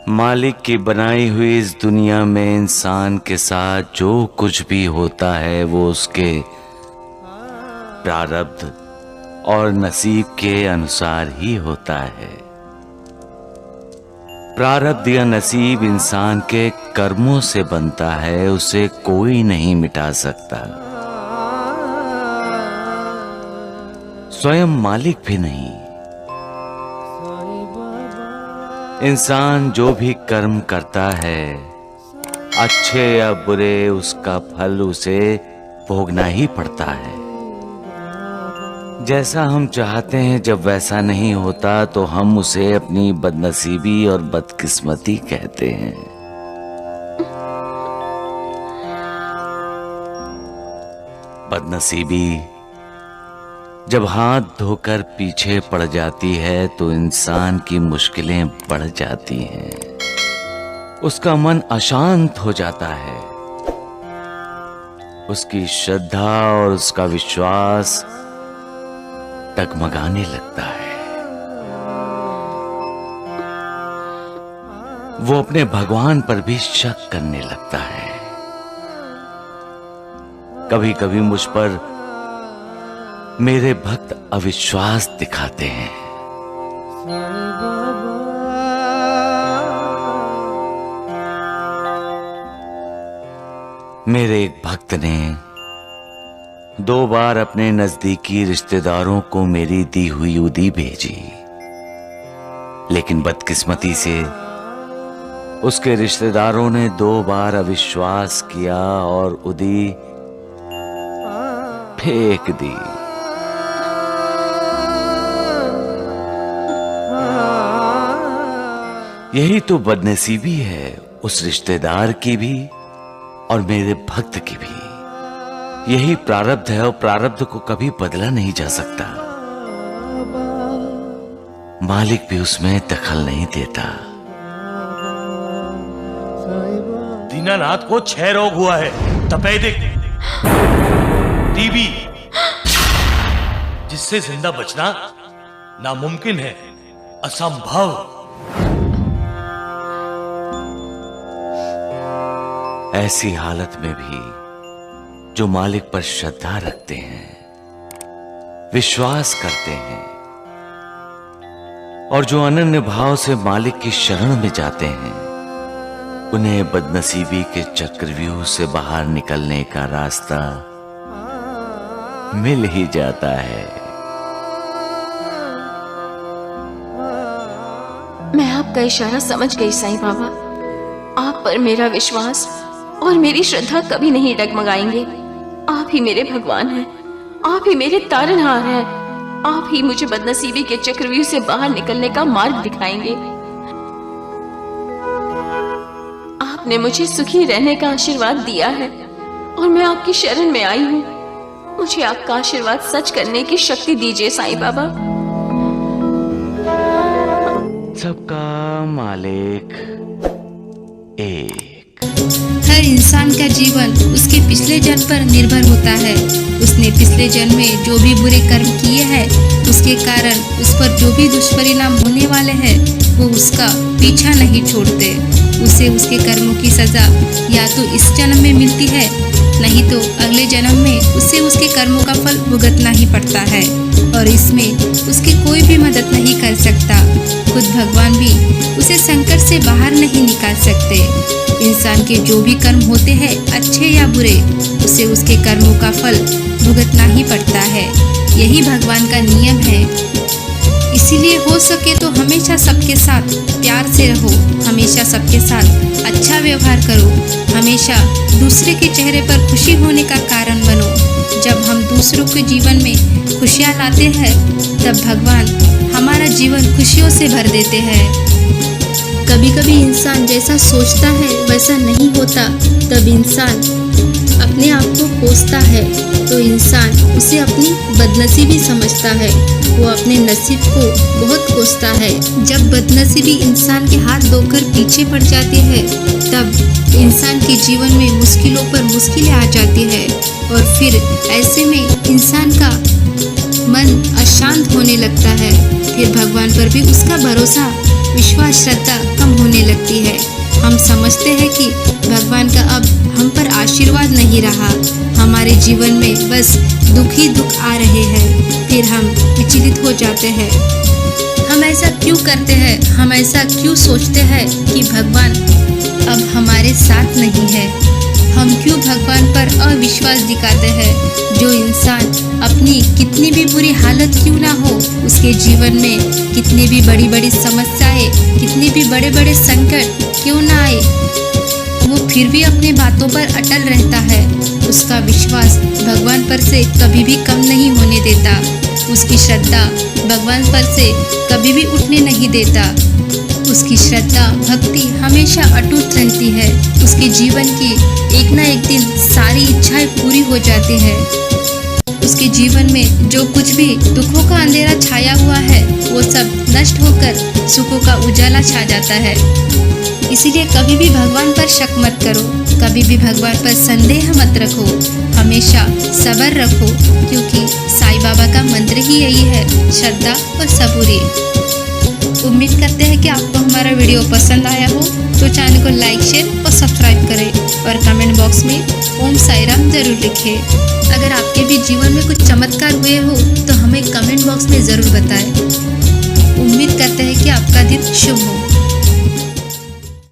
मालिक की बनाई हुई इस दुनिया में इंसान के साथ जो कुछ भी होता है वो उसके प्रारब्ध और नसीब के अनुसार ही होता है। प्रारब्ध या नसीब इंसान के कर्मों से बनता है, उसे कोई नहीं मिटा सकता, स्वयं मालिक भी नहीं। इंसान जो भी कर्म करता है, अच्छे या बुरे, उसका फल उसे भोगना ही पड़ता है। जैसा हम चाहते हैं जब वैसा नहीं होता तो हम उसे अपनी बदनसीबी और बदकिस्मती कहते हैं। बदनसीबी जब हाथ धोकर पीछे पड़ जाती है तो इंसान की मुश्किलें बढ़ जाती हैं, उसका मन अशांत हो जाता है, उसकी श्रद्धा और उसका विश्वास डगमगाने लगता है। वो अपने भगवान पर भी शक करने लगता है। कभी कभी मुझ पर मेरे भक्त अविश्वास दिखाते हैं। मेरे एक भक्त ने 2 बार अपने नजदीकी रिश्तेदारों को मेरी दी हुई उदी भेजी, लेकिन बदकिस्मती से उसके रिश्तेदारों ने 2 बार अविश्वास किया और उदी फेंक दी। यही तो बदनसीबी है, उस रिश्तेदार की भी और मेरे भक्त की भी। यही प्रारब्ध है और प्रारब्ध को कभी बदला नहीं जा सकता। मालिक भी उसमें दखल नहीं देता। दीनानाथ को 6 रोग हुआ है, तपेदिक, टीबी, जिससे जिंदा बचना नामुमकिन है, असंभव। ऐसी हालत में भी जो मालिक पर श्रद्धा रखते हैं, विश्वास करते हैं और जो अनन्य भाव से मालिक की शरण में जाते हैं, उन्हें बदनसीबी के चक्रव्यूह से बाहर निकलने का रास्ता मिल ही जाता है। मैं आपका इशारा समझ गई साईं बाबा। आप पर मेरा विश्वास और मेरी श्रद्धा कभी नहीं डगमगाएंगे। आप ही मेरे भगवान हैं, आप ही मेरे तारनहार हैं, आप ही मुझे बदनसीबी के चक्रव्यूह से बाहर निकलने का मार्ग दिखाएंगे। आपने मुझे सुखी रहने का आशीर्वाद दिया है और मैं आपकी शरण में आई हूँ। मुझे आपका आशीर्वाद सच करने की शक्ति दीजिए साईं बाबा। सबका मालिक एक। हर इंसान का जीवन उसके पिछले जन्म पर निर्भर होता है। उसने पिछले जन्म में जो भी बुरे कर्म किए हैं, उसके कारण उस पर जो भी दुष्परिणाम होने वाले हैं, वो उसका पीछा नहीं छोड़ते। उसे उसके कर्मों की सजा या तो इस जन्म में मिलती है, नहीं तो अगले जन्म में उसे उसके कर्मों का फल भुगतना ही पड़ता है और इसमें उसकी कोई भी मदद नहीं कर सकता। खुद भगवान भी उसे संकट से बाहर नहीं निकाल सकते। इंसान के जो भी कर्म होते हैं, अच्छे या बुरे, उसे उसके कर्मों का फल भुगतना ही पड़ता है। यही भगवान का नियम है। इसीलिए हो सके तो हमेशा सबके साथ प्यार से रहो, हमेशा सबके साथ अच्छा व्यवहार करो, हमेशा दूसरे के चेहरे पर खुशी होने का कारण बनो। जब हम दूसरों के जीवन में खुशियाँ लाते हैं, तब भगवान हमारा जीवन खुशियों से भर देते हैं। कभी कभी इंसान जैसा सोचता है वैसा नहीं होता, तब इंसान अपने आप को कोसता है तो इंसान उसे अपनी बदनसीबी समझता है। वो अपने नसीब को बहुत कोसता है। जब बदनसीबी इंसान के हाथ धोकर पीछे पड़ जाती है, तब इंसान के जीवन में मुश्किलों पर मुश्किलें आ जाती है और फिर ऐसे में इंसान का मन अशांत होने लगता है। फिर भगवान पर भी उसका भरोसा, विश्वास, श्रद्धा कम होने होने लगती है। हम समझते हैं कि भगवान का अब हम पर आशीर्वाद नहीं रहा, हमारे जीवन में बस दुख ही दुख आ रहे हैं। फिर हम विचलित हो जाते हैं। हम ऐसा क्यों करते हैं? हम ऐसा क्यों सोचते हैं कि भगवान अब हमारे साथ नहीं है? हम क्यों भगवान पर अविश्वास दिखाते हैं? जो इंसान अपनी कितनी भी बुरी हालत क्यों ना हो, उसके जीवन में कितनी भी बड़ी बड़ी समस्याएं, कितने भी बड़े बड़े संकट क्यों ना आए, वो फिर भी अपनी बातों पर अटल रहता है। उसका विश्वास भगवान पर से कभी भी कम नहीं होने देता। उसकी श्रद्धा भगवान पर से कभी भी उठने नहीं देता। उसकी श्रद्धा भक्ति हमेशा अटूट रहती है। उसके जीवन की एक ना एक दिन सारी इच्छाएं पूरी हो जाती है। उसके जीवन में जो कुछ भी दुखों का अंधेरा छाया हुआ है, वो सब नष्ट होकर सुखों का उजाला छा जाता है। इसीलिए कभी भी भगवान पर शक मत करो, कभी भी भगवान पर संदेह मत रखो, हमेशा सब्र रखो, क्योंकि साईं बाबा का मंत्र ही यही है, श्रद्धा और सबूरी। उम्मीद करते हैं कि आपको हमारा वीडियो पसंद आया हो, तो चैनल को लाइक, शेयर और सब्सक्राइब करें और कमेंट बॉक्स में ओम साईं राम जरूर लिखें। अगर आपके भी जीवन में कुछ चमत्कार हुए हो तो हमें कमेंट बॉक्स में ज़रूर बताएं। उम्मीद करते हैं कि आपका दिन शुभ हो।